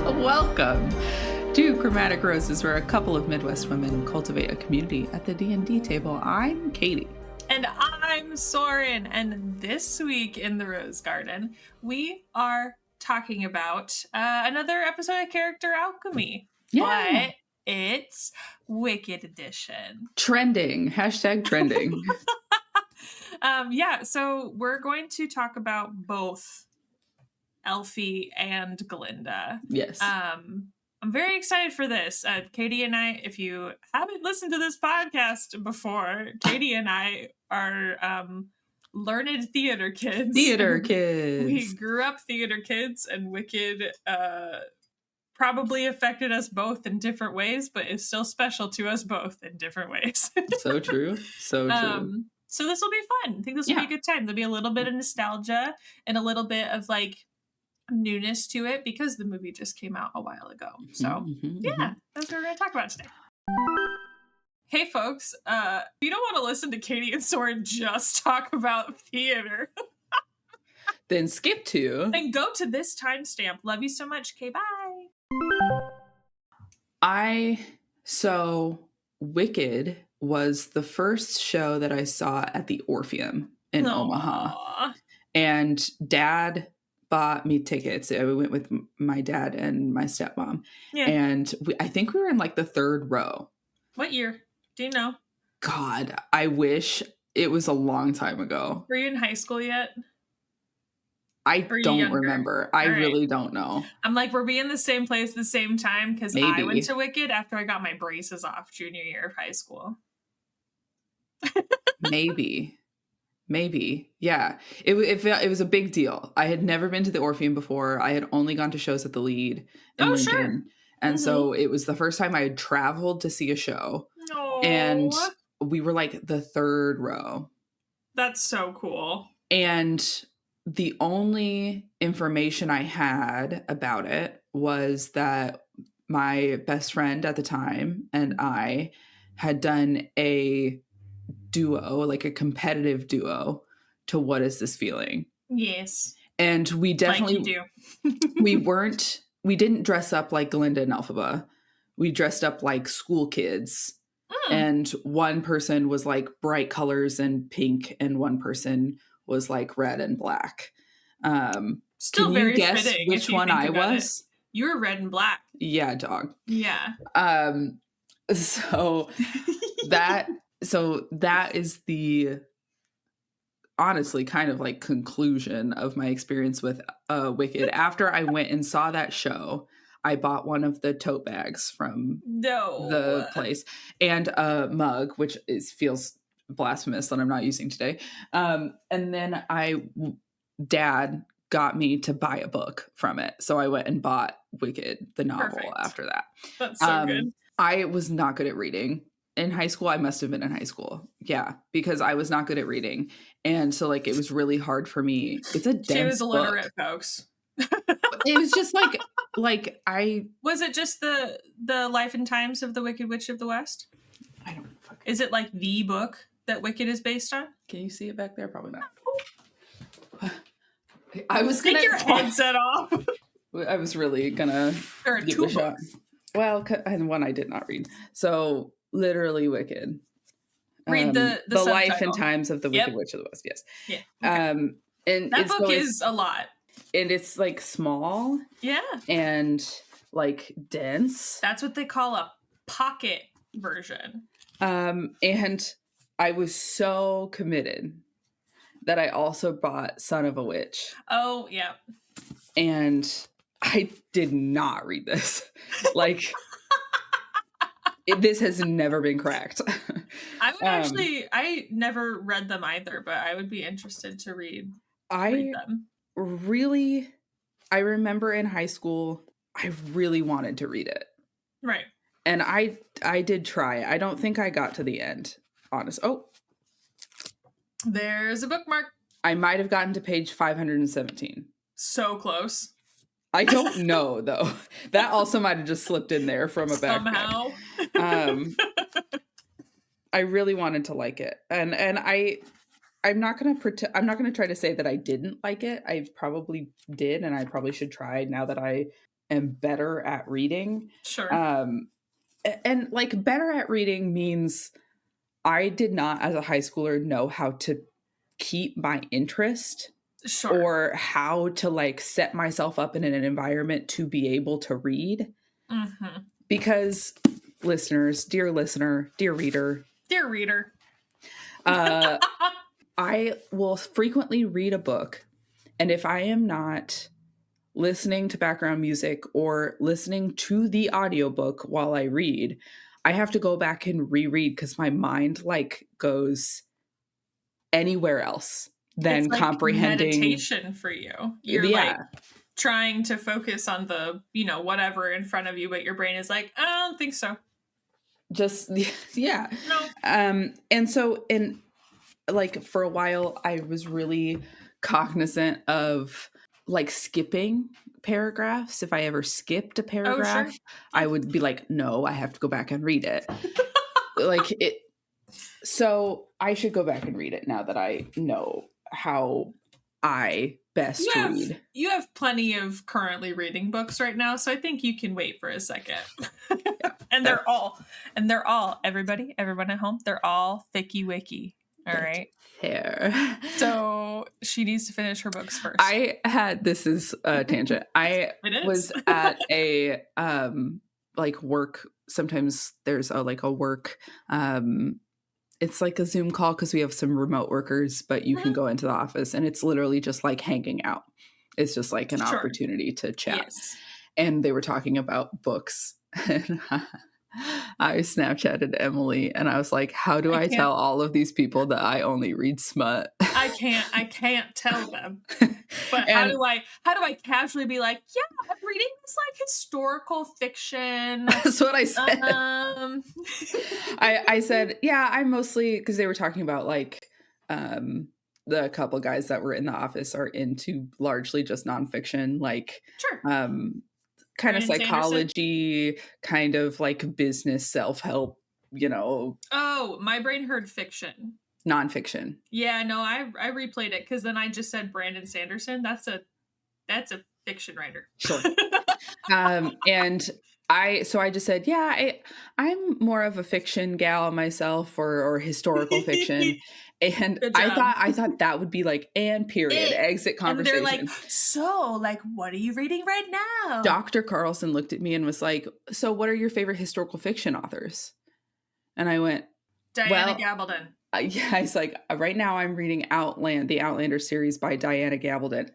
Welcome to Chromatic Roses, where a couple of Midwest women cultivate a community at the D&D table. I'm Caitie. And I'm Soren. And this week in the Rose Garden, we are talking about another episode of Character Alchemy. Yeah. But it's Wicked Edition. Trending. Hashtag trending. So we're going to talk about both Elphie and Glinda. Yes. I'm very excited for this. Caitie and I, if you haven't listened to this podcast before, Caitie and I are learned theater kids. We grew up theater kids, and Wicked probably affected us both in different ways, but is still special to us both in different ways. So true. So true. So this will be fun. I think this will be a good time. There'll be a little bit of nostalgia and a little bit of like newness to it because the movie just came out a while ago. So that's what we're going to talk about today. Hey folks, you don't want to listen to Caitie and Soren just talk about theater. Then skip to. And go to this timestamp. Love you so much. Okay, So bye. Wicked was the first show that I saw at the Orpheum in Omaha. And Dad bought me tickets. I went with my dad and my stepmom. Yeah. And I think we were in like the third row. What year? Do you know? God, I wish it was a long time ago. Were you in high school yet? I don't remember. I really don't know. I'm like, were we in the same place at the same time? Because I went to Wicked after I got my braces off junior year of high school. Maybe. Yeah. It was a big deal. I had never been to the Orpheum before. I had only gone to shows at the Lead in Lincoln. Sure. And so it was the first time I had traveled to see a show. Aww. And we were like the third row. That's so cool. And the only information I had about it was that my best friend at the time and I had done a duo, like a competitive duo to What Is This Feeling? Yes. And we definitely like you do. we didn't dress up like Glinda and Elphaba. We dressed up like school kids. And one person was like bright colors and pink, and one person was like red and black. Still can very you guess fitting which one I was? You were red and black. Yeah, dog. Yeah. So that is the honestly kind of like conclusion of my experience with Wicked. After I went and saw that show, I bought one of the tote bags from the place and a mug, which feels blasphemous that I'm not using today. And then Dad got me to buy a book from it. So I went and bought Wicked, the novel, after that. That's so good. I was not good at reading. In high school, I must have been in high school. Yeah, because I was not good at reading. And so like it was really hard for me. It's a dense book. She was illiterate, folks. It was just like I... Was it just the life and times of the Wicked Witch of the West? I don't know. Is it like the book that Wicked is based on? Can you see it back there? Probably not. I was gonna take your headset off. I was really gonna give it a shot. Well, and one I did not read. So literally Wicked. Read the life and times of the Wicked Witch of the West. Yes. Yeah. Okay. And that book is a lot. And it's like small. Yeah. And like dense. That's what they call a pocket version. And I was so committed that I also bought Son of a Witch. Oh, yeah. And I did not read this. Like, this has never been cracked. I would I never read them either, but I would be interested to read them. I remember in high school, I really wanted to read it. Right. And I did try. I don't think I got to the end, honest. Oh. There's a bookmark. I might have gotten to page 517. So close. I don't know, though. That also might have just slipped in there from a backpack. Somehow. I really wanted to like it. And I'm not going to try to say that I didn't like it. I probably did, and I probably should try now that I am better at reading. Sure. And like better at reading means I did not, as a high schooler, know how to keep my interest. Sure. Or how to like set myself up in an environment to be able to read. Mm-hmm. Because listeners, dear listener, dear reader, I will frequently read a book. And if I am not listening to background music or listening to the audiobook while I read, I have to go back and reread because my mind like goes anywhere else than it's like comprehending meditation for you. You're like trying to focus on the, whatever in front of you, but your brain is like, I don't think so. Just, yeah. No. And so like for a while I was really cognizant of like skipping paragraphs. If I ever skipped a paragraph, sure. I would be like, no, I have to go back and read it. Like it. So I should go back and read it now that I know how I best read. You have plenty of currently reading books right now, so I think you can wait for a second. Yeah, and they're all, everyone at home, they're all thicky wicky. All right. Fair. So she needs to finish her books first. This is a tangent. I was at a like work. Sometimes there's a work it's like a Zoom call because we have some remote workers, but you can go into the office and it's literally just like hanging out. It's just like an opportunity to chat. Yes. And they were talking about books. And I Snapchatted Emily and I was like, how do I tell all of these people that I only read smut? I can't tell them. But how do I casually be like, yeah, I'm reading this like historical fiction. That's what I said. I said, yeah, I'm mostly, because they were talking about like the couple guys that were in the office are into largely just nonfiction, like kind of psychology, kind of like business self-help, Oh, my brain heard fiction. Nonfiction. Yeah, no, I replayed it because then I just said Brandon Sanderson. That's a fiction writer. Sure. And I just said, yeah, I'm more of a fiction gal myself, or historical fiction. And I thought that would be like, and period, exit conversation. And they're like, so like, what are you reading right now? Dr. Carlson looked at me and was like, so what are your favorite historical fiction authors? And I went, Diana Gabaldon. Yeah, it's like, right now I'm reading the Outlander series by Diana Gabaldon.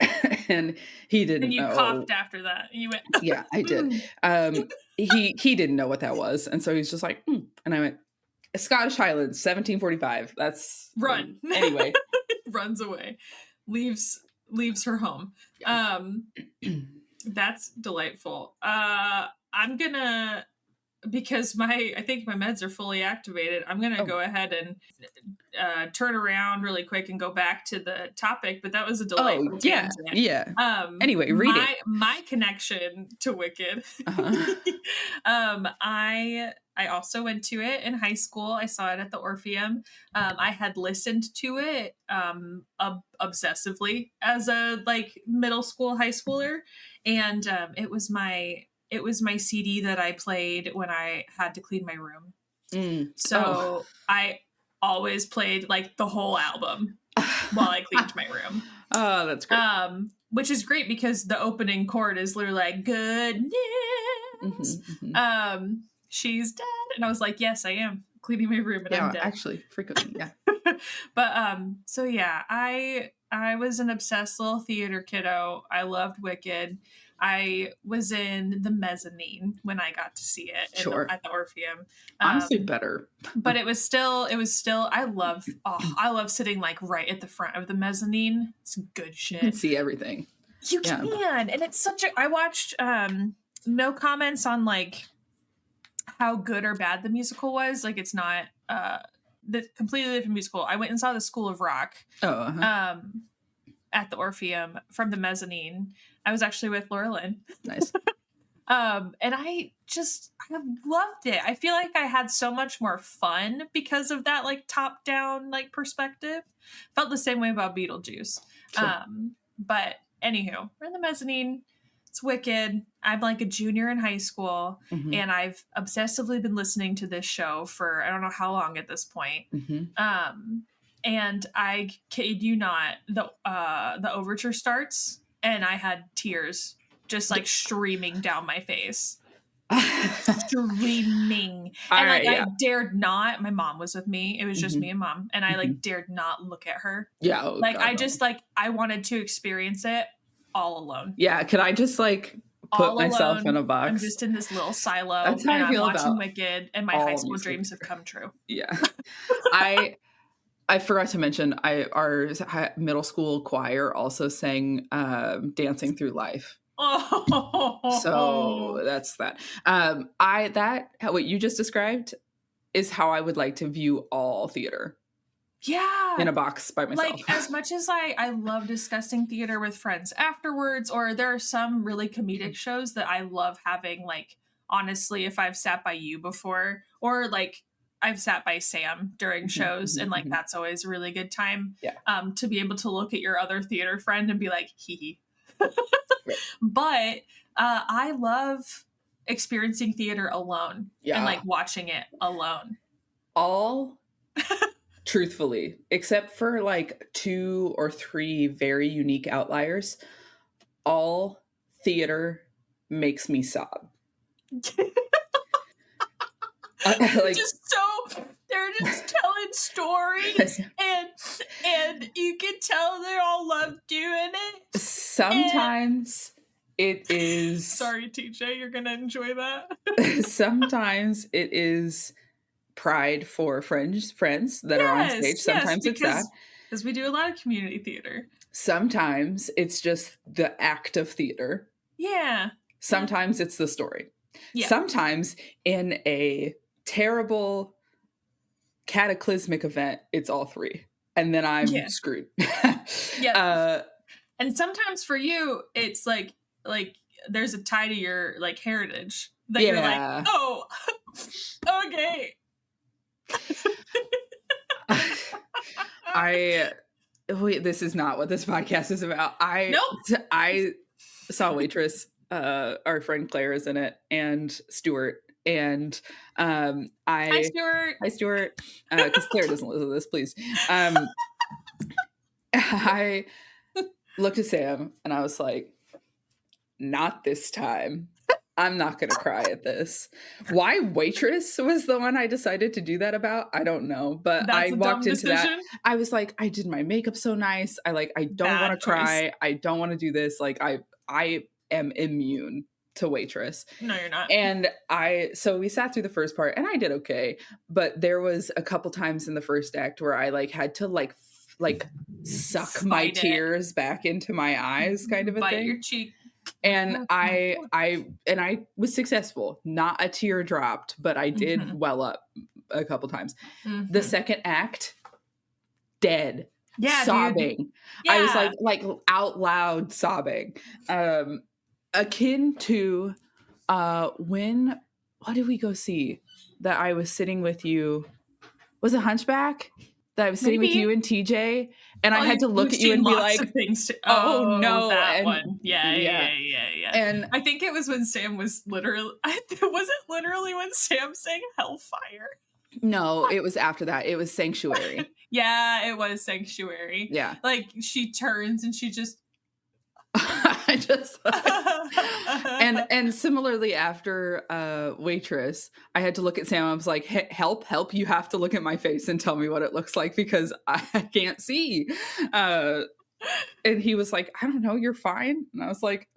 And he didn't know. And you coughed after that. You went, yeah, I did. He didn't know what that was. And so he's just like, and I went, Scottish Highlands, 1745. That's run. Anyway. Runs away. Leaves her home. Yeah. That's delightful. I'm gonna, because I think my meds are fully activated, I'm gonna go ahead and turn around really quick and go back to the topic, but that was a delightful tangent. Yeah. Anyway, read it. My connection to Wicked. I also went to it in high school. I saw it at the Orpheum. I had listened to it obsessively as a like middle school, high schooler, and it was my CD that I played when I had to clean my room. So I always played like the whole album while I cleaned my room. Oh, that's great. Which is great because the opening chord is literally like, goodness. She's dead. And I was like, yes, I am cleaning my room and I'm dead. Actually, frequently, yeah. But so yeah, I was an obsessed little theater kiddo. I loved Wicked. I was in the mezzanine when I got to see it at the Orpheum. Honestly, better. But it was still, I love sitting like right at the front of the mezzanine. It's good shit. You can see everything. You can. And it's I watched no comments on like how good or bad the musical was. Like it's not the completely different musical. I went and saw the School of Rock. At the Orpheum from the mezzanine. I was actually with Laura Lynn. Nice. And I loved it. I feel like I had so much more fun because of that like top down like perspective. Felt the same way about Beetlejuice. Sure. But anywho, we're in the mezzanine. It's Wicked. I'm like a junior in high school, and I've obsessively been listening to this show for I don't know how long at this point. And I kid you not, the overture starts, and I had tears just like streaming down my face. Streaming. And like I dared not, my mom was with me. It was just me and mom. And I like dared not look at her. Yeah. Like I just like I wanted to experience it all alone. Yeah. Could I just like put all myself alone. in a box? I'm just in this little silo. That's how I feel I'm watching about Wicked, and my high school dreams have come true. Yeah. I forgot to mention our middle school choir also sang Dancing Through Life. Oh, so that's that. What you just described is how I would like to view all theater. Yeah. In a box by myself. Like, as much as I love discussing theater with friends afterwards, or there are some really comedic shows that I love having, like, honestly, if I've sat by you before, or like I've sat by Sam during shows, and like that's always a really good time. Yeah. To be able to look at your other theater friend and be like, hee hee. But I love experiencing theater alone and like watching it alone. All truthfully, except for like 2 or 3 very unique outliers, all theater makes me sob. Like, they're just telling stories, and you can tell they all love doing it. Sometimes it is. Sorry, TJ, you're gonna enjoy that. Sometimes it is pride for friends that are on stage. Sometimes it's that, because we do a lot of community theater. Sometimes it's just the act of theater. Yeah. Sometimes it's the story. Yeah. Sometimes in a terrible cataclysmic event, it's all 3, and then I'm screwed. Yeah. And sometimes for you, it's like there's a tie to your like heritage that you're like, oh, okay. Wait, this is not what this podcast is about. I saw Waitress. Our friend Claire is in it, and Stuart. And Hi Stuart. Because Claire doesn't listen to this, please. I looked at Sam and I was like, not this time. I'm not going to cry at this. Why Waitress was the one I decided to do that about, I don't know. But I walked into that. I was like, I did my makeup so nice. I don't want to cry. I don't want to do this. Like, I am immune to Waitress. No, you're not. And so we sat through the first part, and I did okay. But there was a couple times in the first act where I like had to like suck my tears back into my eyes, kind of a thing. Bite your cheek. And I was successful. Not a tear dropped, but I did well up a couple times. The second act, dead. Yeah, sobbing. Yeah. I was like out loud sobbing. Akin to what did we go see that I was sitting with you? Was it Hunchback? That I was sitting with you and TJ, and I had to look at you and be like, "Oh no!" That one, yeah. And I think it was when Sam was literally. Was it literally when Sam sang Hellfire? No, it was after that. It was Sanctuary. Yeah, it was Sanctuary. Yeah, like she turns and she just. I just and similarly after Waitress, I had to look at Sam. I was like, help, you have to look at my face and tell me what it looks like, because I can't see. And he was like, I don't know, you're fine. And I was like,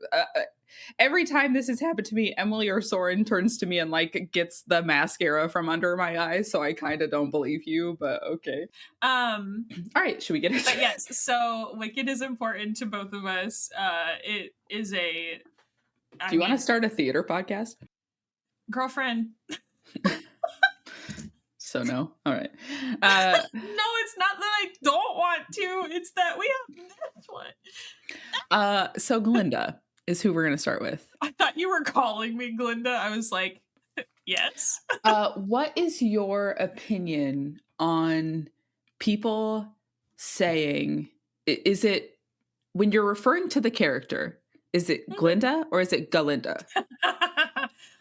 every time this has happened to me, Emily or Soren turns to me and like gets the mascara from under my eyes, so I kind of don't believe you, but okay. All right, should we get it? But yes, so Wicked is important to both of us. It is a. Do you want to start a theater podcast? Girlfriend. So no? All right. No, it's not that I don't want to. It's that we have this one. So Glinda is who we're going to start with. I thought you were calling me Glinda. I was like, yes. What is your opinion on people saying, is it when you're referring to the character, Is it Glinda or is it Galinda?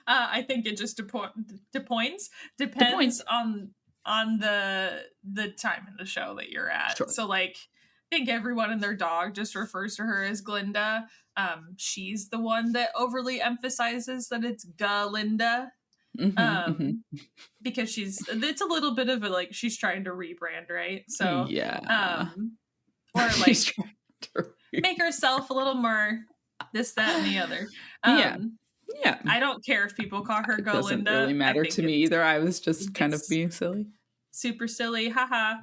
I think it just depends on the time in the show that you're at. Sure. So like I think everyone and their dog just refers to her as Glinda. She's the one that overly emphasizes that it's Galinda. Because it's a little bit of a like she's trying to rebrand, right? So yeah. Or like make herself a little more this, that, and the other. Yeah. I don't care if people call her Galinda. It doesn't really matter to me either. I was just kind of being silly. Super silly. Haha.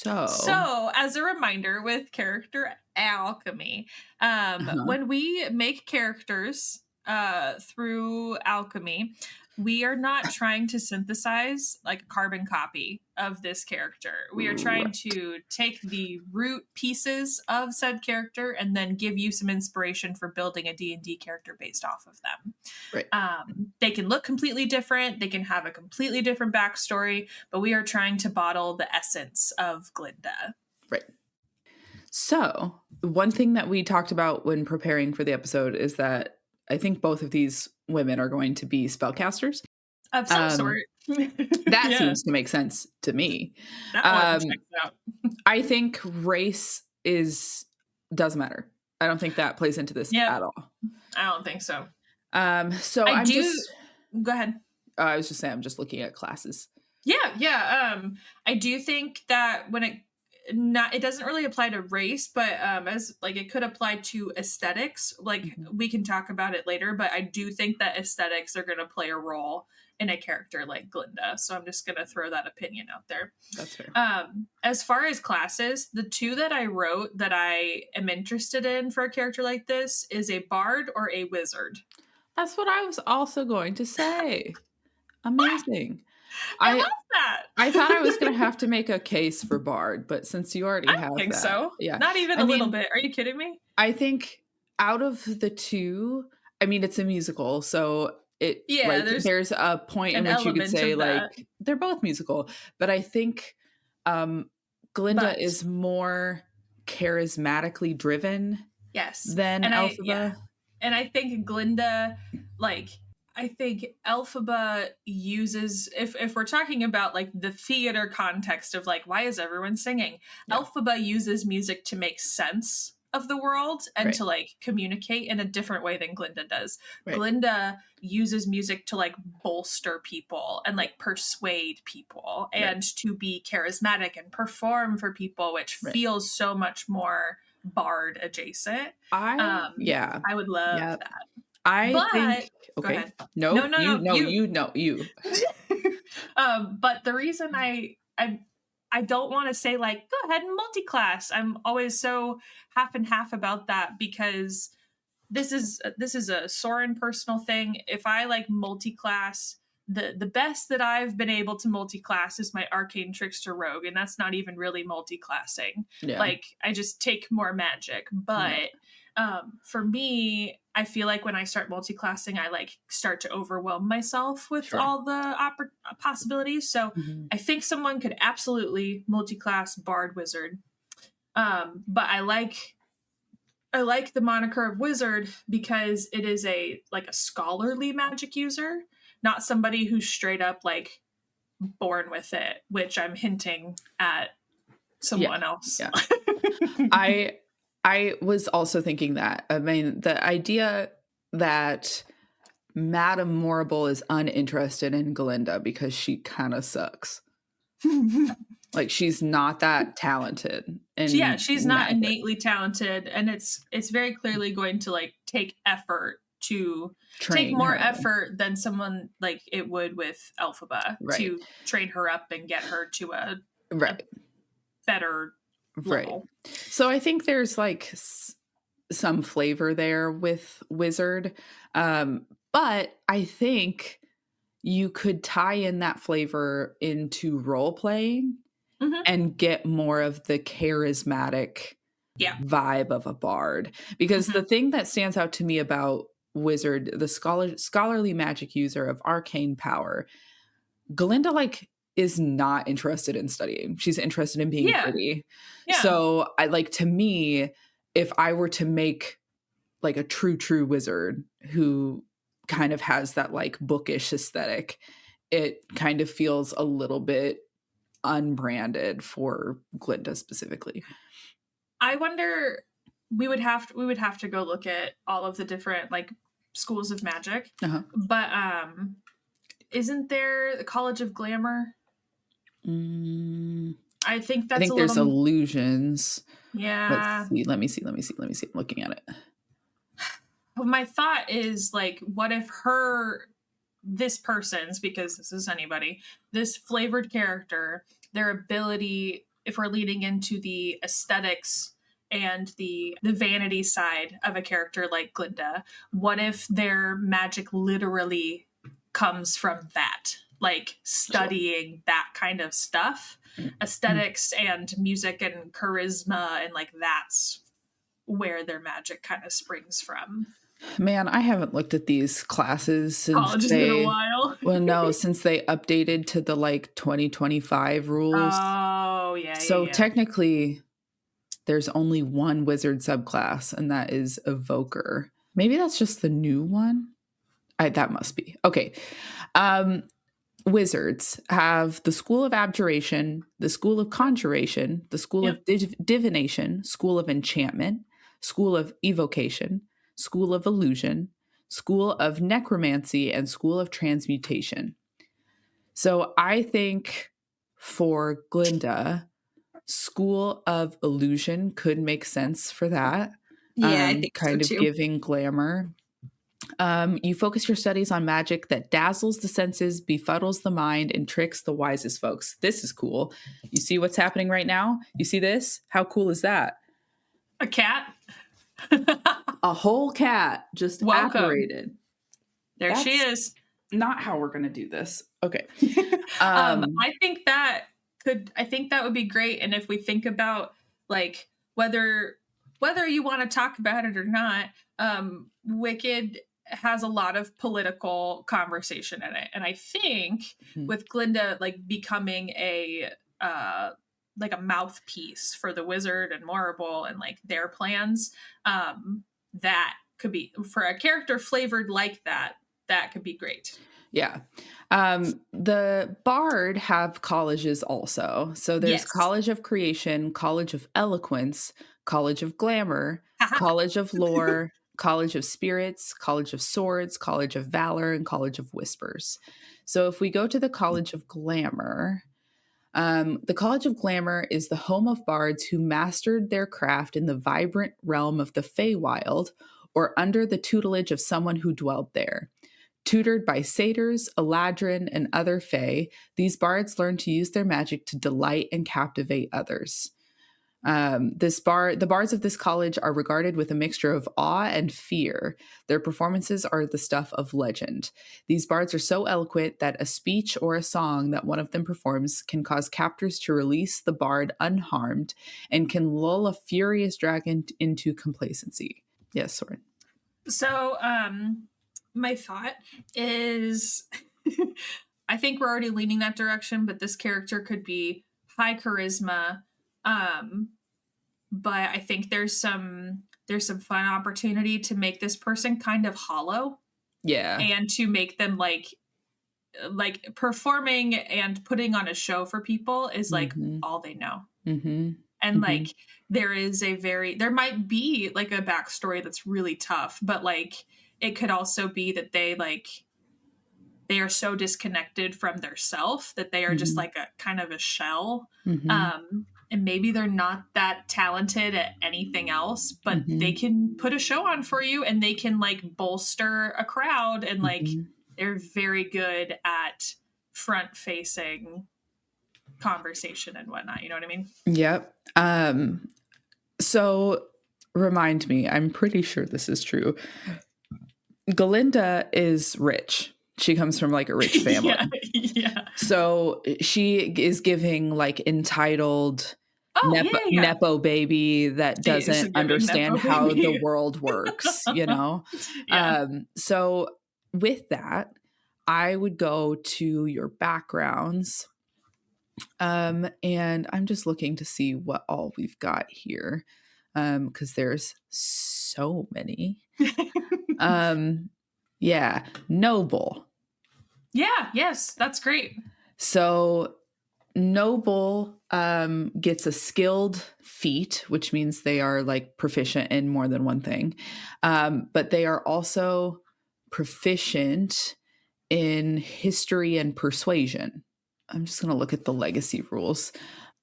So as a reminder with character alchemy, when we make characters through alchemy, we are not trying to synthesize like a carbon copy of this character. We are trying to take the root pieces of said character and then give you some inspiration for building a D&D character based off of them. Right. They can look completely different. They can have a completely different backstory, but we are trying to bottle the essence of Glinda. Right. So one thing that we talked about when preparing for the episode is that I think both of these women are going to be spellcasters of some sort. That seems to make sense to me. That one checks out. I think race doesn't matter. I don't think that plays into this at all. I don't think so. So go ahead. I was just saying I'm just looking at classes. Yeah. I do think that when it doesn't really apply to race, but as like it could apply to aesthetics. Like we can talk about it later, but I do think that aesthetics are going to play a role in a character like Glinda. So I'm just going to throw that opinion out there. That's fair. As far as classes, the two that I wrote that I am interested in for a character like this is a bard or a wizard. That's what I was also going to say. Amazing. I love that. I thought I was going to have to make a case for bard, but since you already have that. I think so. Yeah. Not even a little bit. Are you kidding me? I think out of the two, I mean, it's a musical, so there's a point in which you could say like they're both musical, but I think Glinda is more charismatically driven than Elphaba. Yeah. And I think Glinda, I think Elphaba uses, if we're talking about like the theater context of like, why is everyone singing? Yeah. Elphaba uses music to make sense of the world and to like communicate in a different way than Glinda does. Right. Glinda uses music to like bolster people and like persuade people and to be charismatic and perform for people, which feels so much more bard adjacent. I would love that. Okay. No. You. But the reason I don't want to say like, go ahead and multi-class. I'm always so half and half about that because this is a Soren personal thing. If I like multi-class, the best that I've been able to multi-class is my arcane trickster rogue, and that's not even really multi-classing. Yeah. Like I just take more magic, but for me, I feel like when I start multi-classing, I like start to overwhelm myself with all the possibilities. So I think someone could absolutely multi-class bard wizard. But I like the moniker of wizard because it is a scholarly magic user, not somebody who's straight up like born with it, which I'm hinting at someone else. Yeah. I was also thinking that. I mean, the idea that Madame Morrible is uninterested in Glinda because she kind of sucks. Like she's not that talented. And she's not innately talented, and it's very clearly going to like take effort to take more effort than someone like it would with Elphaba to train her up and get her to a better level. So I think there's like some flavor there with wizard, but I think you could tie in that flavor into role playing and get more of the charismatic vibe of a bard, because the thing that stands out to me about wizard, the scholarly magic user of arcane power, Glinda like is not interested in studying. She's interested in being pretty. Yeah. So to me, if I were to make like a true wizard who kind of has that like bookish aesthetic, it kind of feels a little bit unbranded for Glinda specifically. I wonder, we would have to go look at all of the different like schools of magic. But isn't there the College of Glamour? I think there's illusions. Yeah. Let me see. I'm looking at it. But my thought is like, what if this person's, because this is anybody, this flavored character, their ability, if we're leading into the aesthetics and the vanity side of a character like Glinda, what if their magic literally comes from that? Like studying that kind of stuff, aesthetics and music and charisma, and like that's where their magic kind of springs from. Man, I haven't looked at these classes since college has been a while. Well, no, since they updated to the like 2025 rules. Oh, yeah. So technically, there's only one wizard subclass, and that is Evoker. Maybe that's just the new one. That must be. Okay. Wizards have the School of Abjuration, the School of Conjuration, the School of Divination, School of Enchantment, School of Evocation, School of Illusion, School of Necromancy, and School of Transmutation. So I think for Glinda, School of Illusion could make sense for that. Yeah, I think kind of giving glamour. You focus your studies on magic that dazzles the senses, befuddles the mind, and tricks the wisest folks. This is cool. You see what's happening right now? You see this? How cool is that? A cat? A whole cat just apparated. There she is. Not how we're going to do this. Okay. I think that would be great. And if we think about like whether you want to talk about it or not, Wicked has a lot of political conversation in it. And I think with Glinda like becoming a mouthpiece for the wizard and Morrible and like their plans, that could be, for a character flavored like that could be great. Yeah. The Bard have colleges also. So there's College of Creation, College of Eloquence, College of Glamour, College of Lore, College of Spirits, College of Swords, College of Valor, and College of Whispers. So if we go to the College of Glamour, the College of Glamour is the home of bards who mastered their craft in the vibrant realm of the Feywild or under the tutelage of someone who dwelled there. Tutored by satyrs, Eladrin, and other fae, these bards learn to use their magic to delight and captivate others. The bards of this college are regarded with a mixture of awe and fear. Their performances are the stuff of legend. These bards are so eloquent that a speech or a song that one of them performs can cause captors to release the bard unharmed and can lull a furious dragon into complacency. Yes, Soren. So, my thought is, I think we're already leaning that direction, but this character could be high charisma. But I think there's some fun opportunity to make this person kind of hollow. Yeah. And to make them like performing and putting on a show for people is like all they know. And like there might be like a backstory that's really tough, but like it could also be that they are so disconnected from their self that they are just like a kind of a shell. And maybe they're not that talented at anything else, but they can put a show on for you and they can like bolster a crowd and like they're very good at front facing conversation and whatnot. You know what I mean? Yep. So remind me, I'm pretty sure this is true. Glinda is rich. She comes from like a rich family. Yeah. So she is giving like entitled Nepo baby that doesn't understand how the world works, you know? So with that, I would go to your backgrounds And I'm just looking to see what all we've got here, because there's so many. Yeah, noble. Yeah, yes, that's great. So noble gets a skilled feat, which means they are like proficient in more than one thing. But they are also proficient in history and persuasion. I'm just going to look at the legacy rules.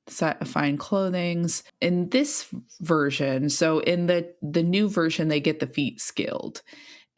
Fine clothings in this version. So in the new version, they get the feat skilled.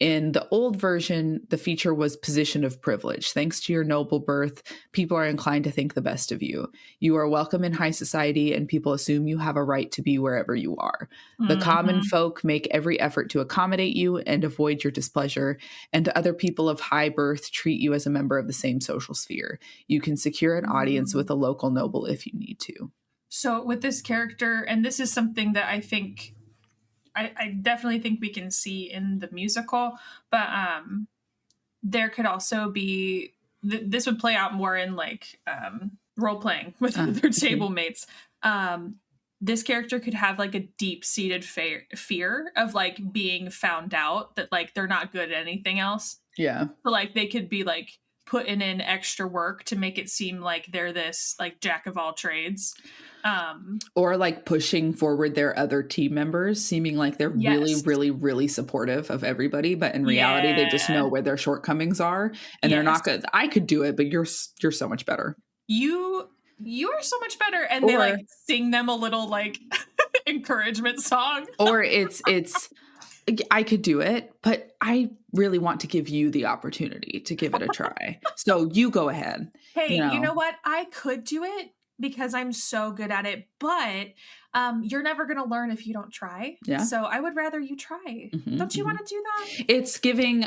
In the old version, the feature was position of privilege. Thanks to your noble birth, people are inclined to think the best of you. You are welcome in high society, and people assume you have a right to be wherever you are. The common folk make every effort to accommodate you and avoid your displeasure, and other people of high birth treat you as a member of the same social sphere. You can secure an audience with a local noble if you need to. So with this character, and this is something that I think I definitely think we can see in the musical, but there could also be this would play out more in like role playing with their table mates. This character could have like a deep-seated fear of like being found out, that like they're not good at anything else. Yeah. So like they could be like putting in extra work to make it seem like they're this like jack of all trades. Or like pushing forward their other team members, seeming like they're really, really, really supportive of everybody, but in reality, they just know where their shortcomings are, and they're not good. I could do it, but you're so much better. You are so much better, and they like sing them a little like encouragement song. Or it's I could do it, but I really want to give you the opportunity to give it a try. So you go ahead. Hey, you know what? I could do it because I'm so good at it, but you're never going to learn if you don't try. Yeah. So I would rather you try. Don't you want to do that? It's giving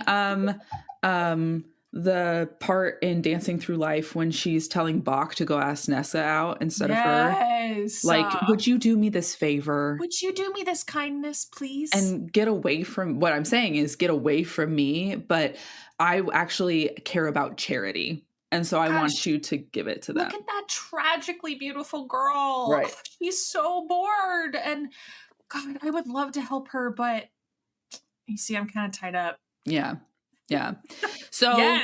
the part in Dancing Through Life when she's telling Bach to go ask Nessa out instead of her. Like, would you do me this favor? Would you do me this kindness, please? And get away from, what I'm saying is get away from me, but I actually care about charity. And so I want you to give it to them. Look at that tragically beautiful girl. Right. She's so bored. And God, I would love to help her, but you see, I'm kind of tied up. Yeah. Yeah. So,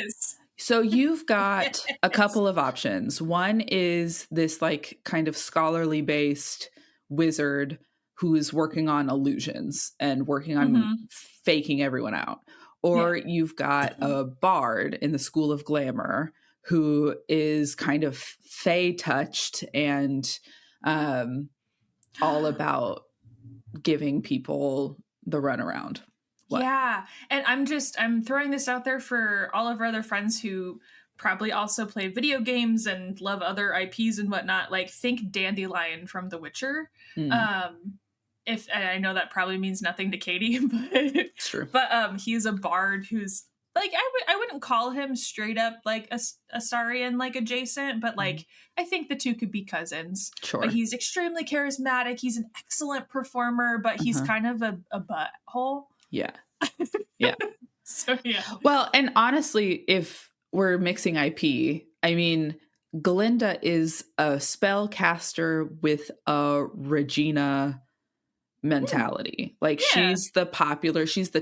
so you've got a couple of options. One is this like kind of scholarly based wizard who is working on illusions and working on faking everyone out. Or you've got a bard in the School of Glamour who is kind of fae touched and all about giving people the runaround. What? Yeah. And I'm throwing this out there for all of our other friends who probably also play video games and love other IPs and whatnot. Like, think Dandelion from The Witcher. If I know that probably means nothing to Caitie, but it's true. But he's a bard who's like, I wouldn't call him straight up like a Saurian like adjacent, but like I think the two could be cousins. Sure. But he's extremely charismatic. He's an excellent performer, but he's kind of a butthole. Yeah. Yeah. So yeah. Well, and honestly, if we're mixing IP, I mean, Glinda is a spellcaster with a Regina mentality. Like she's the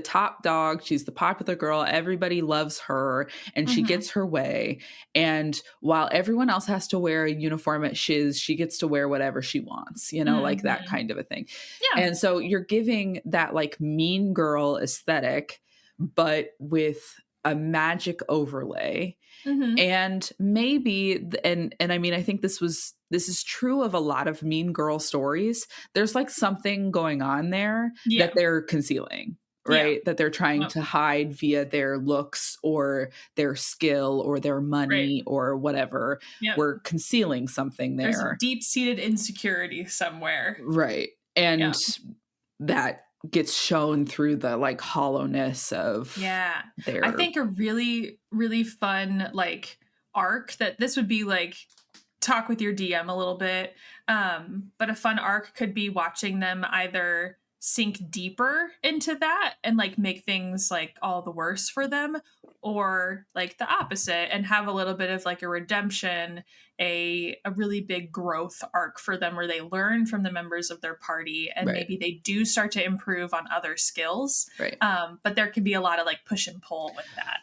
top dog, she's the popular girl, everybody loves her, and she gets her way. And while everyone else has to wear a uniform at Shiz, she gets to wear whatever she wants, you know, like that kind of a thing. Yeah. And so you're giving that like mean girl aesthetic, but with a magic overlay. And maybe, and I mean, I think this is true of a lot of mean girl stories. There's like something going on there that they're concealing, right? That they're trying to hide via their looks or their skill or their money or whatever. We're concealing something there. There's a deep-seated insecurity somewhere. Right. And that gets shown through the like hollowness of their... I think a really, really fun like arc that this would be like talk with your DM a little bit. But a fun arc could be watching them either sink deeper into that and like make things like all the worse for them, or like the opposite and have a little bit of like a redemption, a really big growth arc for them where they learn from the members of their party and Right. maybe they do start to improve on other skills. Right. But there can be a lot of like push and pull with that.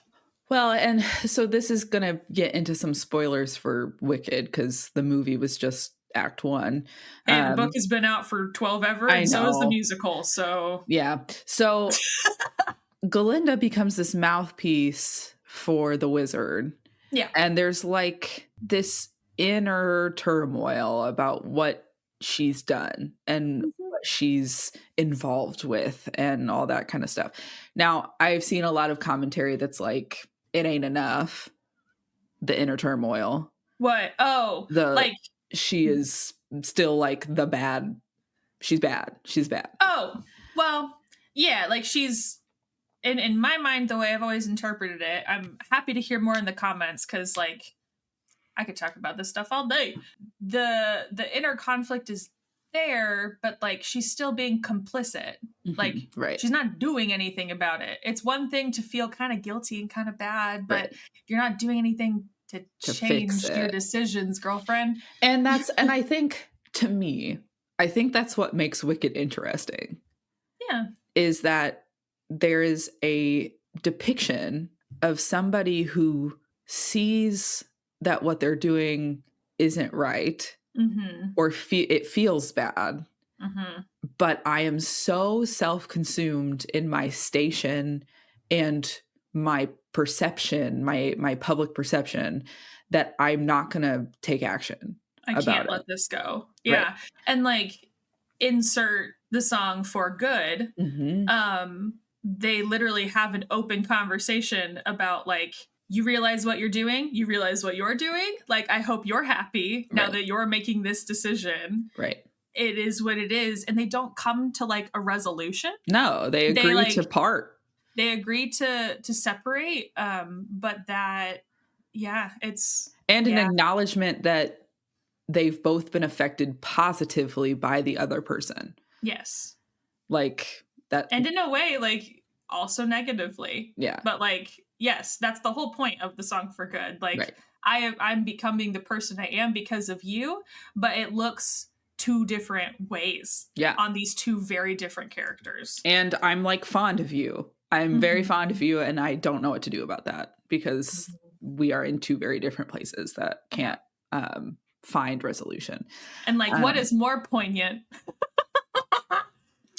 Well, and so this is going to get into some spoilers for Wicked because the movie was just Act 1. Hey, the book has been out for 12 ever, and so is the musical. So yeah. So Glinda becomes this mouthpiece for the wizard. Yeah. And there's like this inner turmoil about what she's done and what she's involved with and all that kind of stuff. Now, I've seen a lot of commentary that's like, it ain't enough. The inner turmoil. What? Oh, like she is still like the bad. She's bad. She's bad. Oh, well, yeah, like she's in my mind, the way I've always interpreted it. I'm happy to hear more in the comments because like I could talk about this stuff all day. The inner conflict is there, but like she's still being complicit. Like she's not doing anything about it. It's one thing to feel kind of guilty and kind of bad, but you're not doing anything to change your decisions, girlfriend. And I think, to me, I think that's what makes Wicked interesting. Yeah. Is that there is a depiction of somebody who sees that what they're doing isn't right, or it feels bad. But I am so self-consumed in my station and my perception, my public perception, that I'm not going to take action. I can't let this go. Yeah. Right. And like insert the song For Good. They literally have an open conversation about like, you realize what you're doing. You realize what you're doing. Like, I hope you're happy now that you're making this decision. Right. It is what it is. And they don't come to like a resolution. No, they agree to part. They agree to separate. But that, it's. And an acknowledgement that they've both been affected positively by the other person. Yes. Like that. And in a way, like also negatively. Yeah. But like, yes, that's the whole point of the song For Good. Like I'm becoming the person I am because of you, but it looks two different ways on these two very different characters. And I'm like fond of you. I'm very fond of you, and I don't know what to do about that because we are in two very different places that can't find resolution. And like, what is more poignant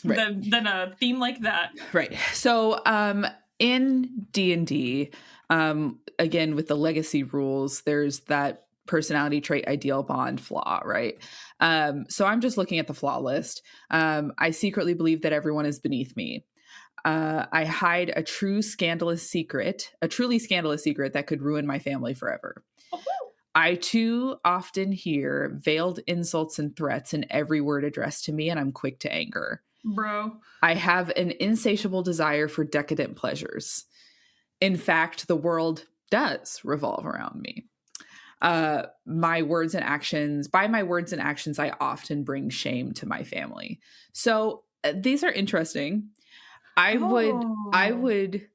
than a theme like that? Right. So in D&D, again, with the legacy rules, there's that personality trait ideal bond flaw, right? So I'm just looking at the flaw list. I secretly believe that everyone is beneath me. I hide a truly scandalous secret that could ruin my family forever. I too often hear veiled insults and threats in every word addressed to me, and I'm quick to anger. Bro. I have an insatiable desire for decadent pleasures. In fact, the world does revolve around me. By my words and actions, I often bring shame to my family. So these are interesting. I would,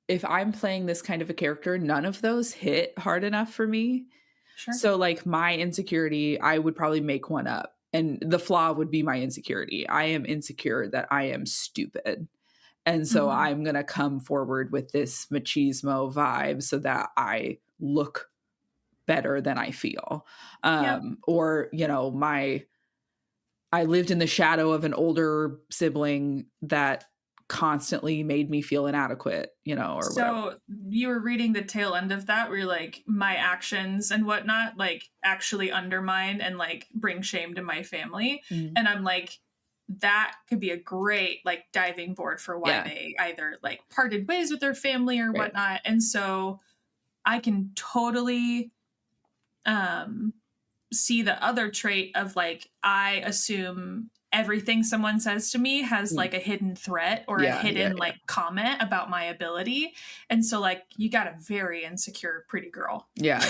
if I'm playing this kind of a character, none of those hit hard enough for me. Sure. So like my insecurity, I would probably make one up. And the flaw would be my insecurity. I am insecure that I am stupid. And so I'm going to come forward with this machismo vibe so that I look better than I feel. Or, you know, I lived in the shadow of an older sibling that constantly made me feel inadequate, you know, or so whatever. You were reading the tail end of that where you're like, my actions and whatnot, like actually undermine and like bring shame to my family. And I'm like, that could be a great like diving board for why they either like parted ways with their family or whatnot. And so I can totally see the other trait of like, I assume everything someone says to me has like a hidden threat or a hidden like comment about my ability. And so like, you got a very insecure pretty girl. Yeah.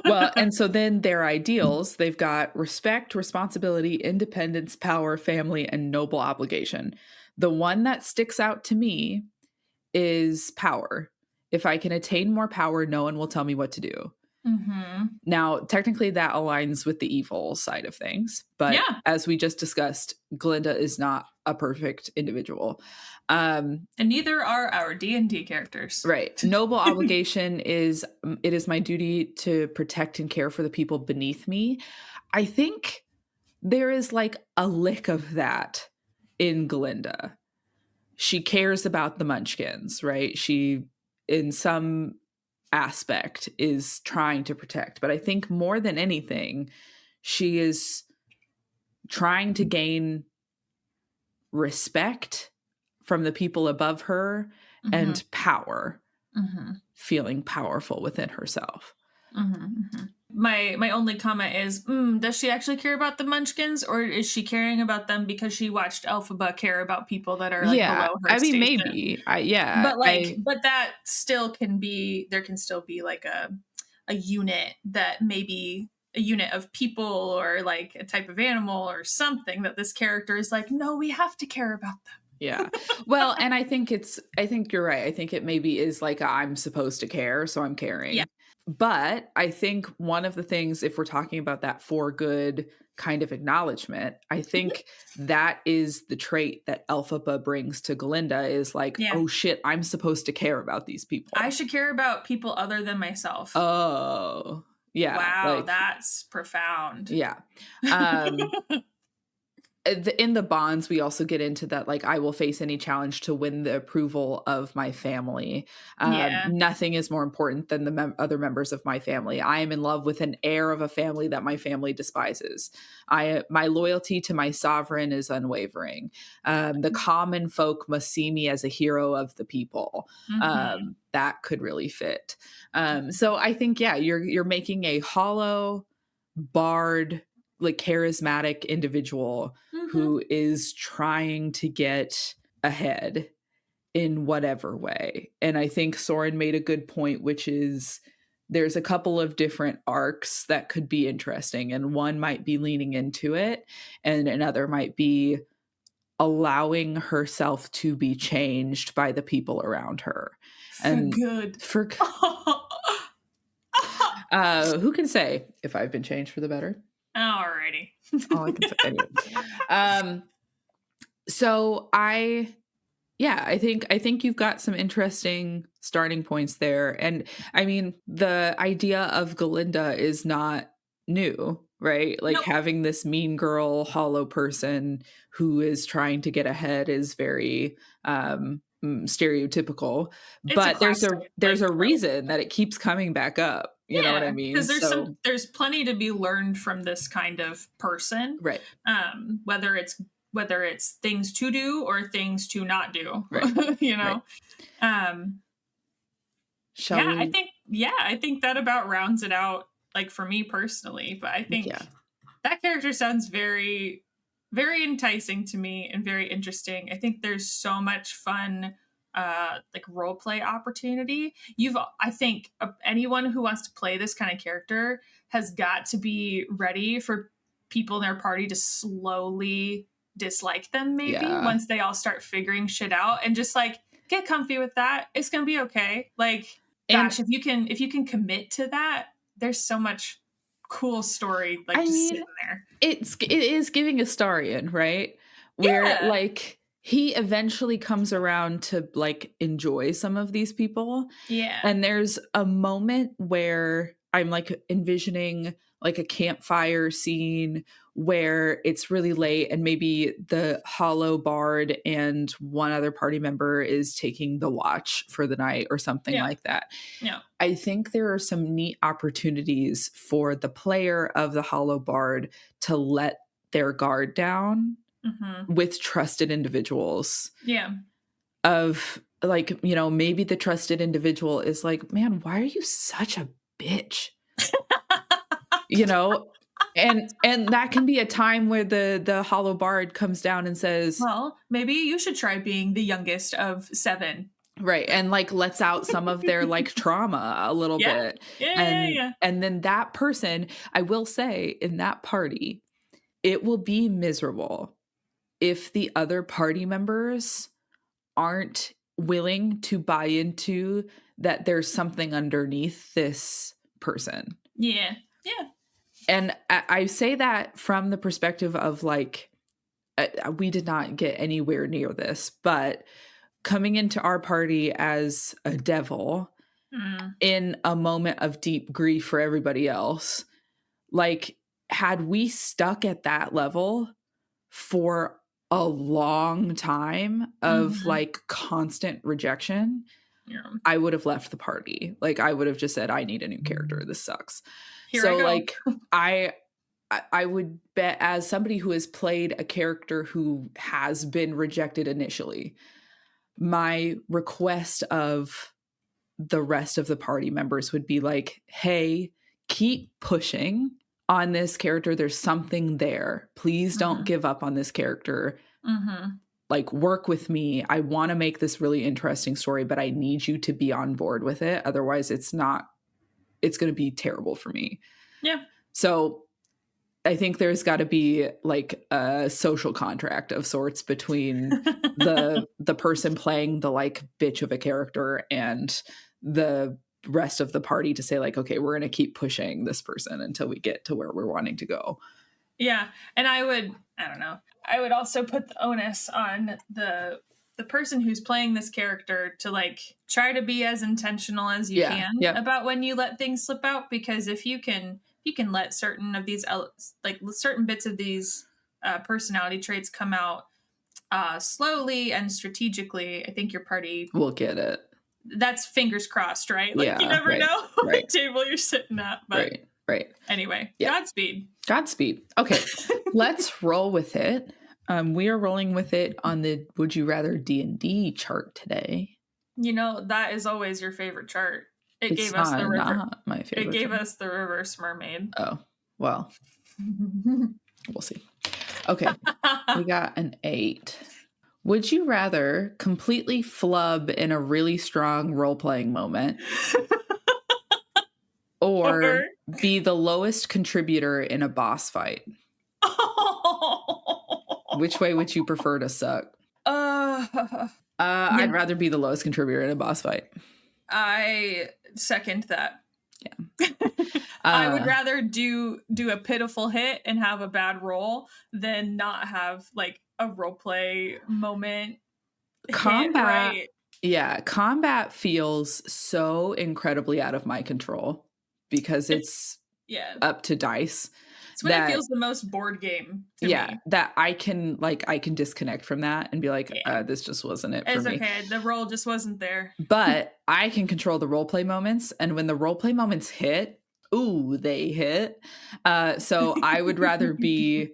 Well, and so then their ideals, they've got respect, responsibility, independence, power, family, and noble obligation. The one that sticks out to me is power. If I can attain more power, no one will tell me what to do. Mm-hmm. Now, technically that aligns with the evil side of things, but as we just discussed, Glinda is not a perfect individual. And neither are our D&D characters. Right. Noble obligation is, it is my duty to protect and care for the people beneath me. I think there is like a lick of that in Glinda. She cares about the Munchkins, right? She, in some aspect, is trying to protect. But I think more than anything, she is trying to gain respect from the people above her and power, feeling powerful within herself. My only comment is, does she actually care about the Munchkins, or is she caring about them because she watched Elphaba care about people that are like below her station? Maybe. But that still can be, there can still be like a unit that maybe a unit of people or like a type of animal or something that this character is like, no, we have to care about them. Yeah. Well, and I think you're right. I think it maybe is like I'm supposed to care, so I'm caring. Yeah. But I think one of the things, if we're talking about that for good kind of acknowledgement, I think that is the trait that Elphaba brings to Glinda is like, oh shit, I'm supposed to care about these people. I should care about people other than myself. Oh, yeah. Wow, like, that's profound. Yeah. In the bonds, we also get into that, like, I will face any challenge to win the approval of my family. Nothing is more important than the other members of my family. I am in love with an heir of a family that my family despises. My loyalty to my sovereign is unwavering. The common folk must see me as a hero of the people. That could really fit. So I think, you're making a hollow bard, like charismatic individual who is trying to get ahead in whatever way. And I think Soren made a good point, which is there's a couple of different arcs that could be interesting, and one might be leaning into it and another might be allowing herself to be changed by the people around her. For good. Who can say if I've been changed for the better? Alrighty. All I can say. Anyway. So I think you've got some interesting starting points there. And I mean, the idea of Glinda is not new, right? Like having this mean girl, hollow person who is trying to get ahead is very stereotypical. But there's a reason that it keeps coming back up. You know what I mean? Because there's plenty to be learned from this kind of person, right? Whether it's things to do or things to not do, right? You know. Right. I think that about rounds it out. Like for me personally, but I think that character sounds very, very enticing to me and very interesting. I think there's so much fun. Like role play opportunity. I think anyone who wants to play this kind of character has got to be ready for people in their party to slowly dislike them, maybe once they all start figuring shit out, and just like get comfy with that. It's gonna be okay. Like, gosh, if you can commit to that, there's so much cool story sitting there. It is giving Astarion, right? Where like he eventually comes around to like enjoy some of these people. Yeah. And there's a moment where I'm like envisioning like a campfire scene where it's really late and maybe the hollow bard and one other party member is taking the watch for the night or something like that. Yeah. I think there are some neat opportunities for the player of the hollow bard to let their guard down. With trusted individuals. Yeah. Of like, you know, maybe the trusted individual is like, man, why are you such a bitch? You know? And that can be a time where the hollow bard comes down and says, well, maybe you should try being the youngest of 7. Right. And like lets out some of their like trauma a little bit. Yeah. And then that person, I will say, in that party, it will be miserable if the other party members aren't willing to buy into that there's something underneath this person. Yeah. And I say that from the perspective of like, we did not get anywhere near this, but coming into our party as a devil in a moment of deep grief for everybody else, like, had we stuck at that level for a long time of like constant rejection, I would have left the party. Like, I would have just said, I need a new character. This sucks. Here I go. Like, I would bet, as somebody who has played a character who has been rejected initially, my request of the rest of the party members would be like, hey, keep pushing on this character. There's something there. Please don't give up on this character. Like, work with me. I want to make this really interesting story, but I need you to be on board with it. Otherwise, it's going to be terrible for me. Yeah. So I think there's got to be like a social contract of sorts between the person playing the like bitch of a character and the rest of the party to say like, okay, we're going to keep pushing this person until we get to where we're wanting to go. Yeah. And I would also put the onus on the person who's playing this character to like try to be as intentional as you can about when you let things slip out, because if you can let certain of these like certain bits of these personality traits come out slowly and strategically, I think your party will get it. That's fingers crossed, right? Like, you never know what table you're sitting at. But right. Anyway, Godspeed. Okay, let's roll with it. We are rolling with it on the Would You Rather D&D chart today. You know, that is always your favorite chart. It gave us the reverse mermaid. Oh, well. We'll see. Okay. We got an 8. Would you rather completely flub in a really strong role-playing moment or be the lowest contributor in a boss fight? Which way would you prefer to suck? I'd rather be the lowest contributor in a boss fight. I second that. Yeah. I would rather do a pitiful hit and have a bad roll than not have like a role play moment. Combat. Yeah. Combat feels so incredibly out of my control because it's up to dice. It's when it feels the most board game to me. That I can disconnect from that and be like, this just wasn't it for me. It's okay. The roll just wasn't there. But I can control the role play moments. And when the role play moments hit, they hit. So I would rather be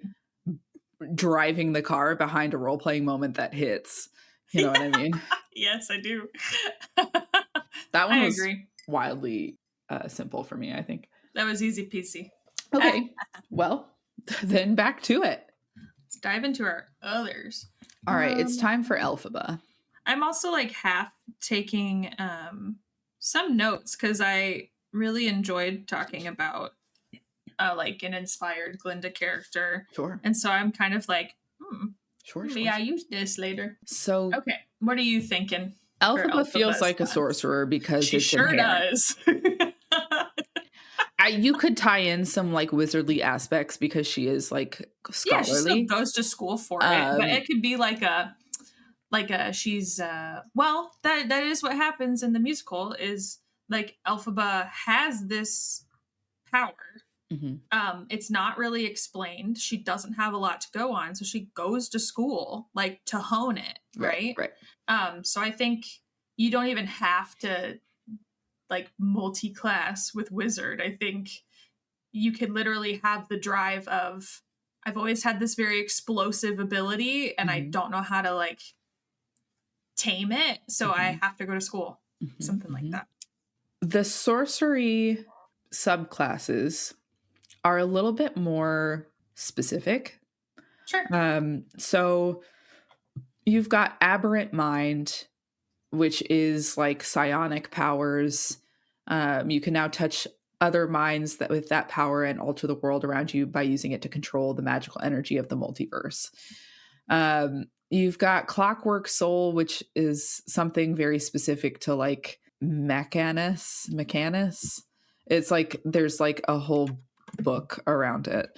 driving the car behind a role playing moment that hits. You know what I mean? Yes, I do. That one was wildly simple for me, I think. That was easy peasy. Okay. Well, then back to it. Let's dive into our others. All right. It's time for Elphaba. I'm also like half taking some notes because I really enjoyed talking about like an inspired Glinda character. Sure. And so I'm kind of like, Sure. I use this later. So okay. What are you thinking? Elphaba feels like a sorcerer because she sure does. You could tie in some like wizardly aspects because she is like scholarly. Yeah, she still goes to school for it, but it could be she's well, that is what happens in the musical is like Elphaba has this power. Mm-hmm. It's not really explained. She doesn't have a lot to go on, so she goes to school like to hone it, right? Right. So I think you don't even have to like multi-class with wizard. I think you could literally have the drive of I've always had this very explosive ability and I don't know how to like tame it, so I have to go to school. Something like that. The sorcery subclasses are a little bit more specific. Sure. So you've got aberrant mind, which is like psionic powers. You can now touch other minds that with that power and alter the world around you by using it to control the magical energy of the multiverse. You've got Clockwork Soul, which is something very specific to like Mechanus. It's like there's like a whole book around it.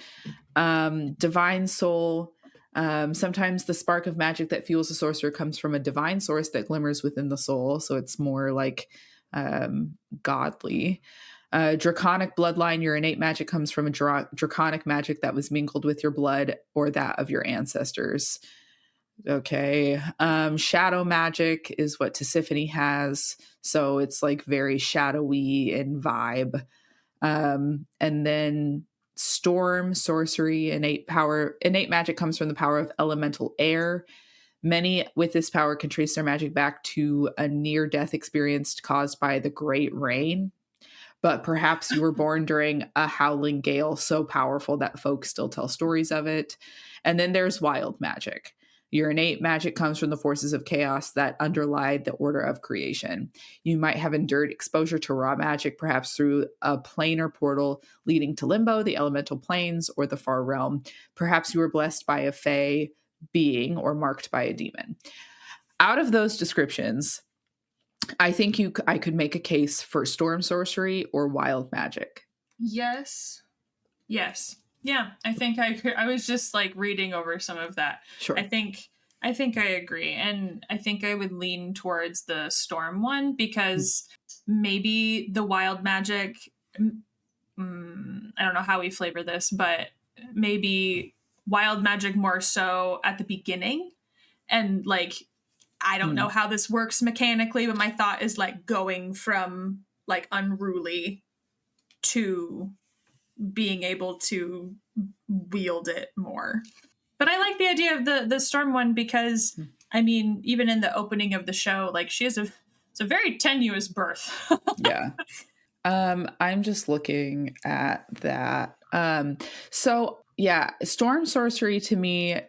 Divine Soul. Sometimes the spark of magic that fuels a sorcerer comes from a divine source that glimmers within the soul. So it's more like godly. Draconic Bloodline. Your innate magic comes from a draconic magic that was mingled with your blood or that of your ancestors. Okay. Shadow magic is what Tisiphone has. So it's like very shadowy in vibe. And then storm, sorcery, innate magic comes from the power of elemental air. Many with this power can trace their magic back to a near-death experience caused by the Great Rain. But perhaps you were born during a howling gale so powerful that folks still tell stories of it. And then there's wild magic. Your innate magic comes from the forces of chaos that underlie the order of creation. You might have endured exposure to raw magic, perhaps through a planar portal leading to Limbo, the elemental planes, or the far realm. Perhaps you were blessed by a fae being or marked by a demon. Out of those descriptions, I think I could make a case for storm sorcery or wild magic. Yes. Yeah, I think I was just like reading over some of that. Sure. I think I agree. And I think I would lean towards the storm one because maybe the wild magic, I don't know how we flavor this, but maybe wild magic more so at the beginning. And like, I don't know how this works mechanically, but my thought is like going from like unruly to being able to wield it more. But I like the idea of the storm one because I mean, even in the opening of the show, like it's a very tenuous birth. Yeah. I'm just looking at that. So yeah, storm sorcery to me,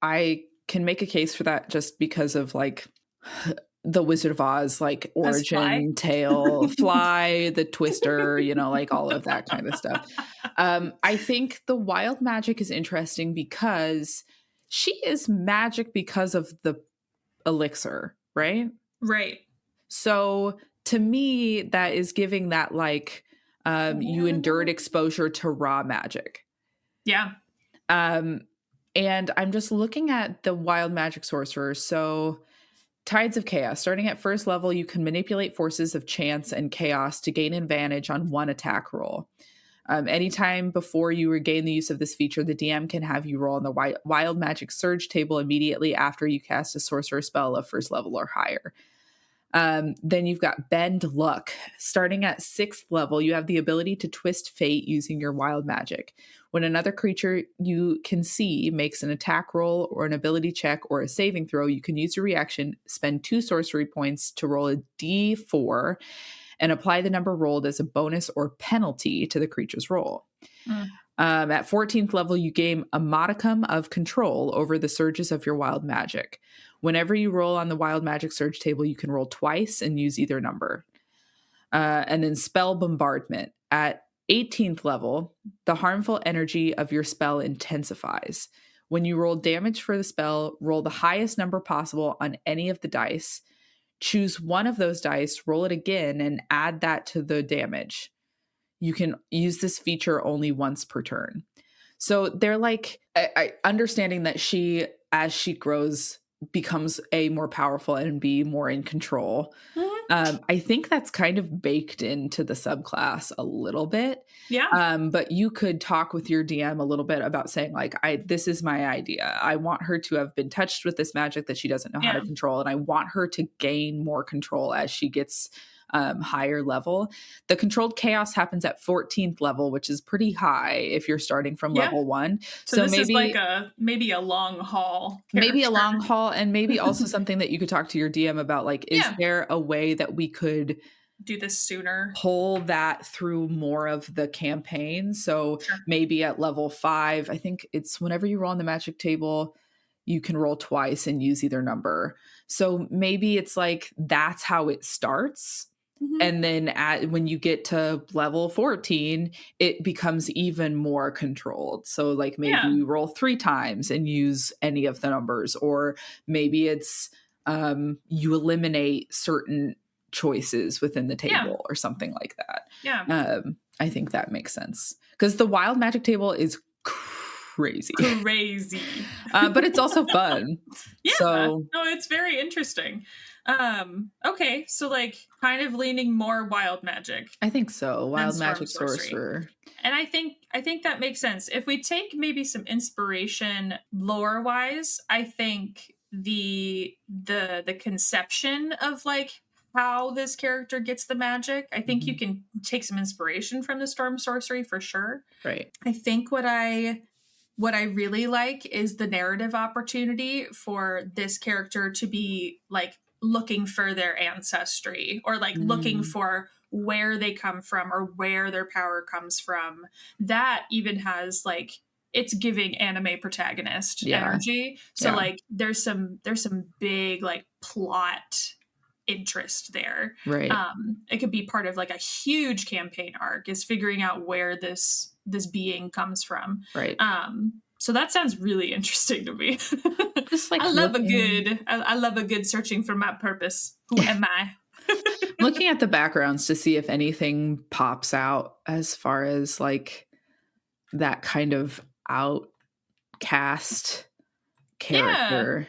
I can make a case for that just because of like the Wizard of Oz, like origin, tail, fly, the twister, like all of that kind of stuff. I think the wild magic is interesting because she is magic because of the elixir, right? Right. So to me, that is giving that like you endured exposure to raw magic. Yeah. And I'm just looking at the wild magic sorcerer. So Tides of Chaos. Starting at first level, you can manipulate forces of chance and chaos to gain advantage on one attack roll. Anytime before you regain the use of this feature, the DM can have you roll on the wild magic surge table immediately after you cast a sorcerer spell of first level or higher. Then you've got Bend Luck. Starting at 6th level, you have the ability to twist fate using your wild magic. When another creature you can see makes an attack roll or an ability check or a saving throw, you can use your reaction, spend 2 sorcery points to roll a d4, and apply the number rolled as a bonus or penalty to the creature's roll. At 14th level, you gain a modicum of control over the surges of your wild magic. Whenever you roll on the wild magic surge table, you can roll twice and use either number. And then spell bombardment. At 18th level, the harmful energy of your spell intensifies. When you roll damage for the spell, roll the highest number possible on any of the dice. Choose one of those dice, roll it again, and add that to the damage. You can use this feature only once per turn. So they're like, understanding that she, as she grows, becomes A, more powerful and B, more in control. I think that's kind of baked into the subclass a little bit. Yeah. But you could talk with your DM a little bit about saying like, this is my idea. I want her to have been touched with this magic that she doesn't know how to control. And I want her to gain more control as she gets higher level. The controlled chaos happens at 14th level, which is pretty high if you're starting from level 1. So this is like maybe a long haul character. Maybe a long haul, and maybe also something that you could talk to your DM about, like, is there a way that we could do this sooner, pull that through more of the campaign? So maybe at level 5, I think it's whenever you roll on the magic table, you can roll twice and use either number. So maybe it's like that's how it starts. And then when you get to level 14, it becomes even more controlled. So like maybe you roll 3 times and use any of the numbers, or maybe it's you eliminate certain choices within the table or something like that. Yeah. I think that makes sense because the wild magic table is crazy. But it's also fun. Yeah. So no, it's very interesting. Okay, so like kind of leaning more wild magic. I think so. Wild magic sorcery. sorcerer. And I think that makes sense. If we take maybe some inspiration lore wise, I think the conception of like how this character gets the magic, I think you can take some inspiration from the storm sorcery for sure. Right. I think what I really like is the narrative opportunity for this character to be like looking for their ancestry or like looking for where they come from or where their power comes from. That even has like it's giving anime protagonist energy. So like there's some big like plot interest there. Right. It could be part of like a huge campaign arc is figuring out where this being comes from. Right. So that sounds really interesting to me. Just like I love a good searching for my purpose. Who am I? Looking at the backgrounds to see if anything pops out as far as like that kind of outcast character.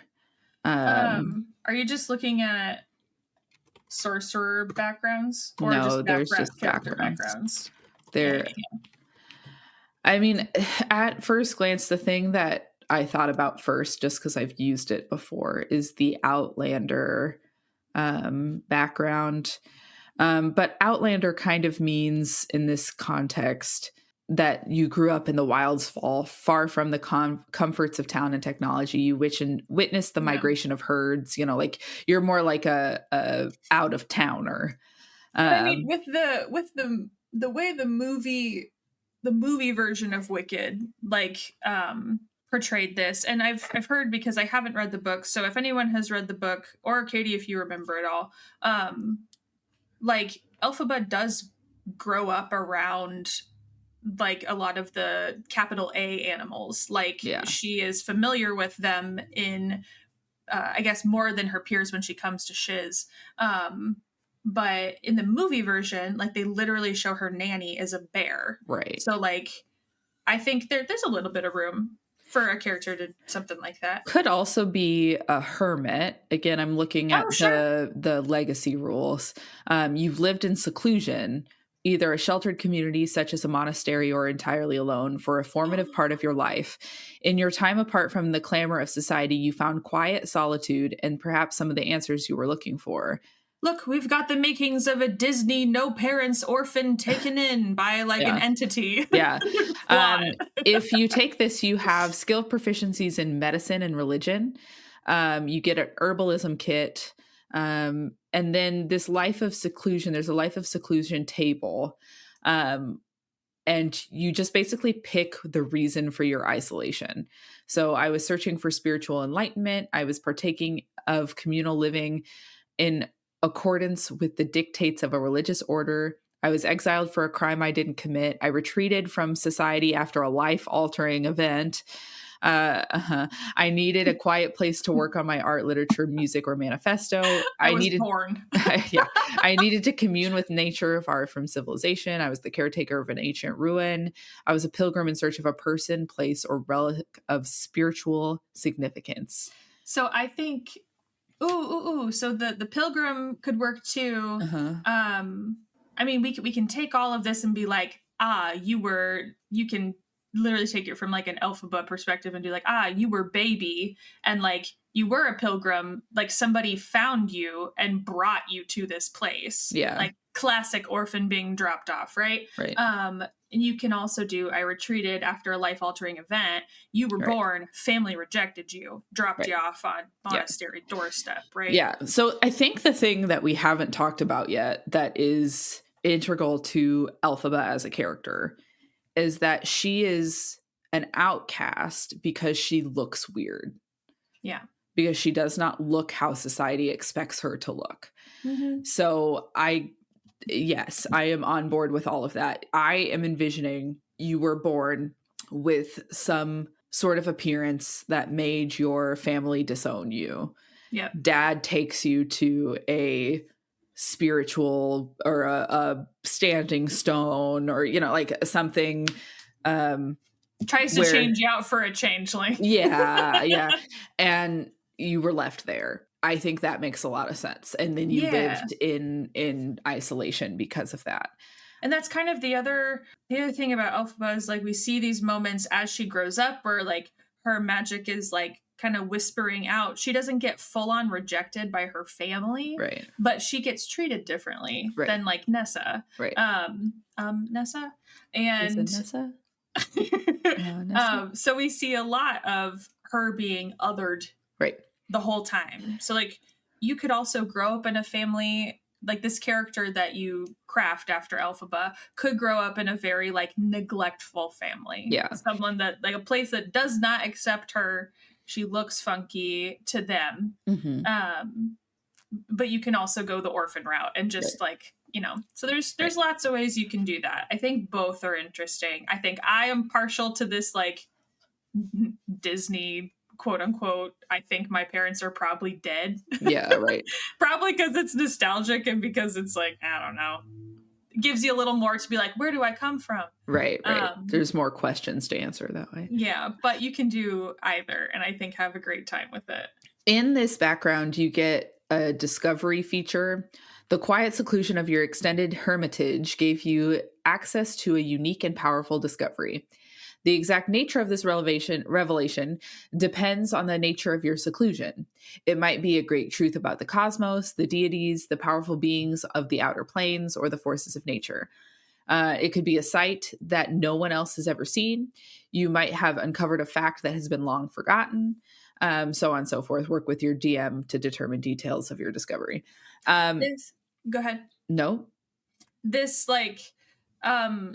Yeah. Are you just looking at sorcerer backgrounds or no, there's just character backgrounds? There. Yeah. I mean, at first glance, the thing that I thought about first, just because I've used it before, is the Outlander background. But Outlander kind of means in this context that you grew up in the wilds, far from the comforts of town and technology. You witness the migration of herds. You know, like you're more like a out of towner. I mean, with the way the movie version of Wicked like portrayed this, and I've heard, because I haven't read the book, so if anyone has read the book, or Caitie, if you remember it all, like Elphaba does grow up around like a lot of the capital A animals. Like she is familiar with them in I guess more than her peers when she comes to Shiz. But in the movie version, like they literally show her nanny as a bear. Right. So like I think there's a little bit of room for a character to something like that. Could also be a hermit. Again, I'm looking at the legacy rules. You've lived in seclusion, either a sheltered community such as a monastery or entirely alone, for a formative part of your life. In your time apart from the clamor of society, you found quiet solitude and perhaps some of the answers you were looking for. Look, we've got the makings of a Disney no parents orphan taken in by like an entity. Yeah. If you take this, you have skill proficiencies in medicine and religion. You get an herbalism kit. And then this life of seclusion, there's a life of seclusion table. And you just basically pick the reason for your isolation. So I was searching for spiritual enlightenment. I was partaking of communal living in accordance with the dictates of a religious order. I was exiled for a crime I didn't commit. I retreated from society after a life-altering event. I needed a quiet place to work on my art, literature, music, or manifesto. I needed to commune with nature, far from civilization. I was the caretaker of an ancient ruin. I was a pilgrim in search of a person, place, or relic of spiritual significance. So I think so the pilgrim could work too. I mean, we can take all of this and be like, you can literally take it from like an Elphaba perspective and be like, you were baby and like you were a pilgrim, like somebody found you and brought you to this place. Yeah. Like classic orphan being dropped off, right? Right. And you can also do, I retreated after a life-altering event. You were born, family rejected you, dropped you off on monastery doorstep, right? Yeah. So I think the thing that we haven't talked about yet that is integral to Elphaba as a character is that she is an outcast because she looks weird. Yeah. Because she does not look how society expects her to look. Mm-hmm. So I Yes, I am on board with all of that. I am envisioning you were born with some sort of appearance that made your family disown you. Yep. Dad takes you to a spiritual or a standing stone, or, you know, like something. Tries to change you out for a changeling. Yeah. And you were left there. I think that makes a lot of sense. And then you lived in isolation because of that. And that's kind of the other thing about Elphaba is like we see these moments as she grows up where like her magic is like kind of whispering out. She doesn't get full on rejected by her family, right? But she gets treated differently than like Nessa, right? Nessa, and Nessa? So we see a lot of her being othered, right, the whole time. So like you could also grow up in a family like this character that you craft after Elphaba could grow up in a very like neglectful family. Yeah. Someone that like a place that does not accept her. She looks funky to them. But you can also go the orphan route and just like, you know, so there's lots of ways you can do that. I think both are interesting. I think I am partial to this like Disney quote unquote, I think my parents are probably dead. Yeah, right. Probably because it's nostalgic and because it's like, I don't know, it gives you a little more to be like, where do I come from? Right. There's more questions to answer that way. Yeah, but you can do either and I think have a great time with it. In this background, you get a discovery feature. The quiet seclusion of your extended hermitage gave you access to a unique and powerful discovery. The exact nature of this revelation depends on the nature of your seclusion. It might be a great truth about the cosmos, the deities, the powerful beings of the outer planes, or the forces of nature. It could be a sight that no one else has ever seen. You might have uncovered a fact that has been long forgotten, so on and so forth. Work with your DM to determine details of your discovery. Go ahead. No. This like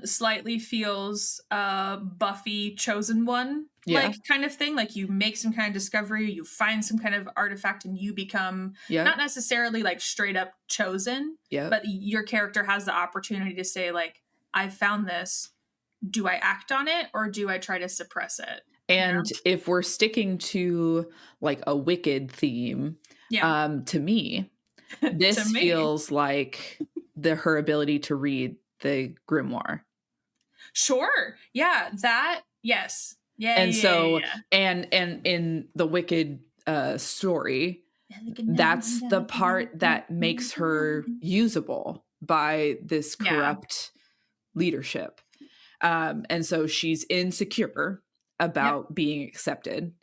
slightly feels Buffy chosen one like kind of thing. Like you make some kind of discovery, you find some kind of artifact and you become not necessarily like straight up chosen, but your character has the opportunity to say like, I found this. Do I act on it or do I try to suppress it? And if we're sticking to like a Wicked theme, to me, this feels like her ability to read the grimoire. Sure. Yeah. That. Yes. Yeah. And and in the Wicked story, that's the part that makes her usable by this corrupt leadership. And so she's insecure about being accepted.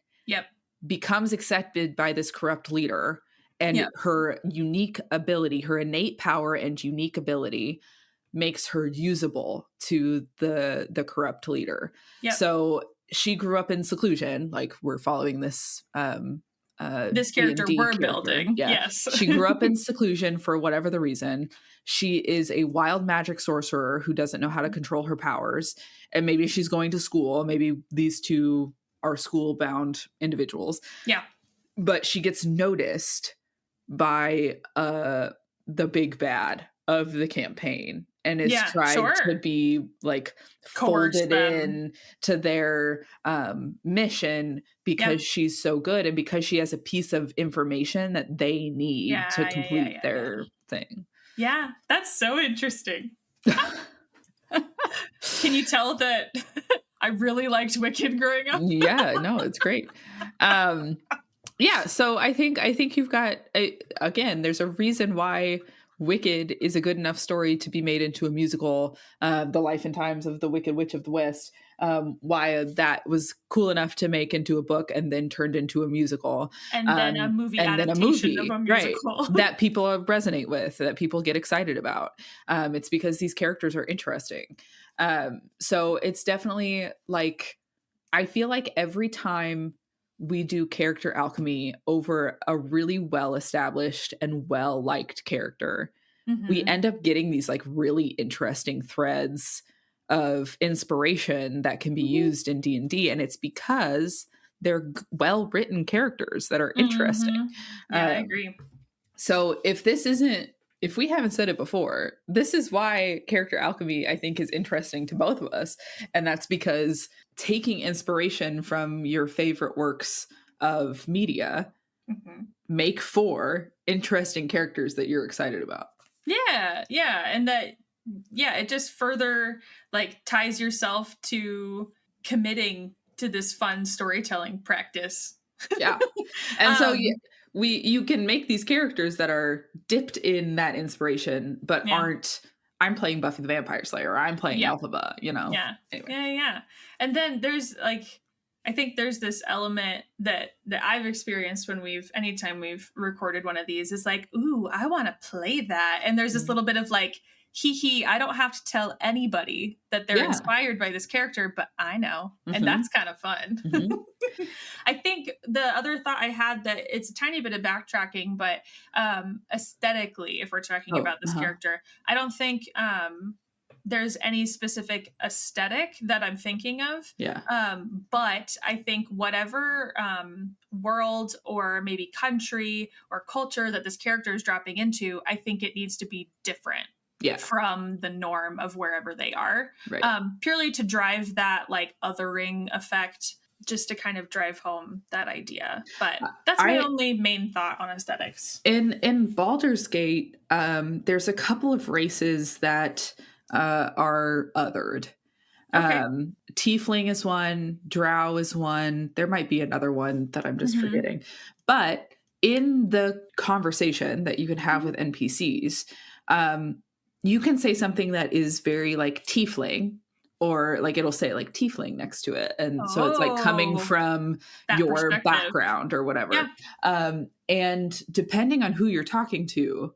Becomes accepted by this corrupt leader. And her unique ability, her innate power and unique ability makes her usable to the corrupt leader. So she grew up in seclusion, like we're following this this character D&D we're building. Yes. She grew up in seclusion for whatever the reason. She is a wild magic sorcerer who doesn't know how to control her powers. And maybe she's going to school. Maybe these two are school-bound individuals. But she gets noticed by the big bad of the campaign and is tried to be like folded in to their mission because she's so good and because she has a piece of information that they need to complete their thing. Yeah, that's so interesting. Can you tell that I really liked Wicked growing up? Yeah, no, it's great. Yeah, so I think you've got again, there's a reason why Wicked is a good enough story to be made into a musical, The Life and Times of the Wicked Witch of the West, why that was cool enough to make into a book and then turned into a musical. And then a movie adaptation of a musical. Right, that people resonate with, that people get excited about. It's because these characters are interesting. So it's definitely like, I feel like every time we do character alchemy over a really well-established and well-liked character, we end up getting these like really interesting threads of inspiration that can be used in D&D. And it's because they're well-written characters that are interesting. Yeah, I agree. So if this isn't if we haven't said it before, this is why character alchemy, I think, is interesting to both of us. And that's because taking inspiration from your favorite works of media make for interesting characters that you're excited about. Yeah. And that, it just further like ties yourself to committing to this fun storytelling practice. Yeah. And so you can make these characters that are dipped in that inspiration, but aren't, I'm playing Buffy the Vampire Slayer, or I'm playing Elphaba, you know? Yeah. Anyway. Yeah. And then there's like, I think there's this element that I've experienced when anytime we've recorded one of these is like, ooh, I want to play that. And there's this little bit of like, I don't have to tell anybody that they're inspired by this character, but I know. And that's kind of fun. I think the other thought I had, that it's a tiny bit of backtracking, but aesthetically, if we're talking about this character, I don't think there's any specific aesthetic that I'm thinking of. But I think whatever world or maybe country or culture that this character is dropping into, I think it needs to be different from the norm of wherever they are. Purely to drive that like othering effect, just to kind of drive home that idea. But that's my only main thought on aesthetics. In Baldur's Gate, there's a couple of races that are othered. Tiefling is one, Drow is one. There might be another one that I'm just forgetting. But in the conversation that you can have with NPCs, you can say something that is very like tiefling, or like it'll say like tiefling next to it. And so it's like coming from your background or whatever. And depending on who you're talking to,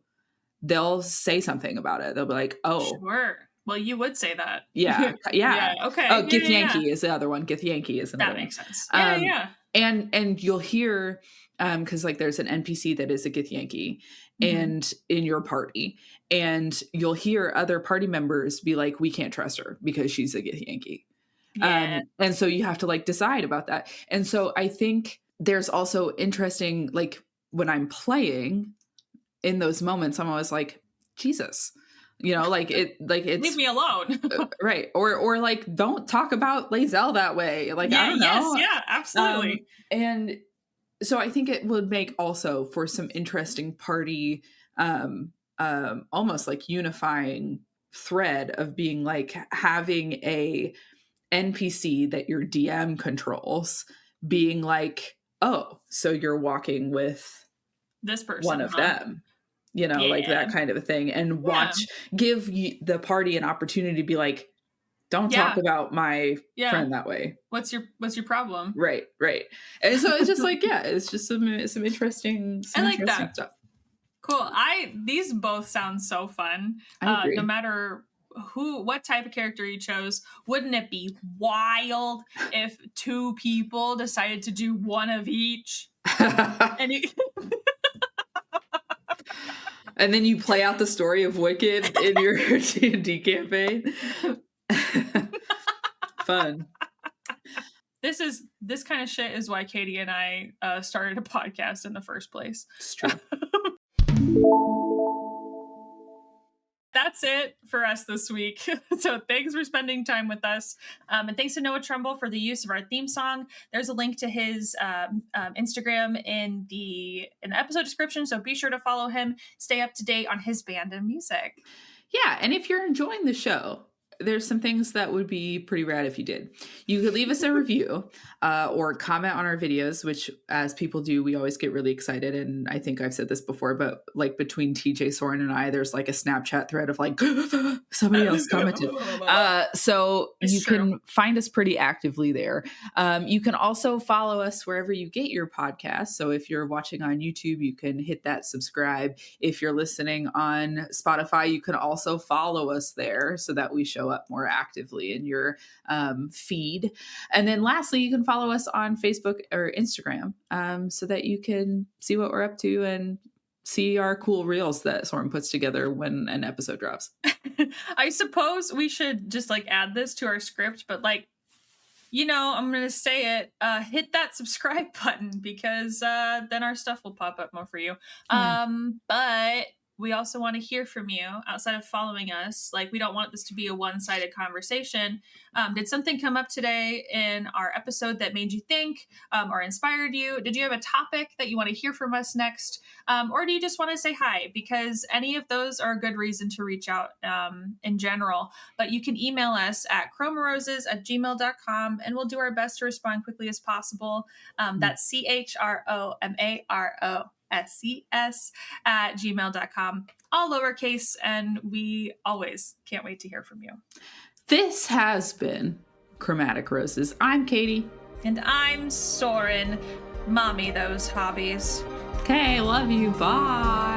they'll say something about it. They'll be like, oh, sure. Well, you would say that. Yeah. Okay. Oh, Githyanki is the other one. Githyanki is another one. That makes sense. And you'll hear, because like there's an NPC that is a Githyanki and in your party, and you'll hear other party members be like, we can't trust her because she's a Githyanki. And so you have to like decide about that. And so I think there's also interesting, like when I'm playing in those moments, I'm always like, Jesus, you know, like it's leave me alone. Right. Or like, don't talk about Lae'zel that way. Like, I don't know. Yes, absolutely. And so I think it would make also for some interesting party, almost like unifying thread of being like having a NPC that your DM controls being like, oh, so you're walking with this person, one of them, you know, like that kind of a thing, and give the party an opportunity to be like, don't talk about my friend that way. What's your problem? Right. And so it's just like, it's just some interesting stuff. Cool. These both sound so fun. I agree. No matter what type of character you chose, wouldn't it be wild if two people decided to do one of each? And then you play out the story of Wicked in your D&D campaign. Fun. This kind of shit is why Caitie and I started a podcast in the first place. It's true. That's it for us this week. So thanks for spending time with us. And thanks to Noah Trumbull for the use of our theme song. There's a link to his Instagram in the episode description. So be sure to follow him. Stay up to date on his band and music. Yeah. And if you're enjoying the show, there's some things that would be pretty rad if you did. You could leave us a review or comment on our videos, which as people do, we always get really excited. And I think I've said this before, but like between TJ, Soren, and I, there's like a Snapchat thread of like, somebody else commented. So you can find us pretty actively there. You can also follow us wherever you get your podcasts. So if you're watching on YouTube, you can hit that subscribe. If you're listening on Spotify, you can also follow us there so that we show up more actively in your feed. And then lastly, you can follow us on Facebook or Instagram so that you can see what we're up to and see our cool reels that Soren puts together when an episode drops. I suppose we should just like add this to our script, but like, you know, I'm going to say it, hit that subscribe button because then our stuff will pop up more for you. But we also want to hear from you outside of following us. Like, we don't want this to be a one-sided conversation. Did something come up today in our episode that made you think or inspired you? Did you have a topic that you want to hear from us next? Or do you just want to say hi? Because any of those are a good reason to reach out in general. But you can email us at chromaroses@gmail.com, and we'll do our best to respond quickly as possible. That's CHROMAROSES@gmail.com, all lowercase, and we always can't wait to hear from you. This has been Chromatic Roses. I'm Caitie. And I'm Soren. Mommy those hobbies. Okay, love you. Bye.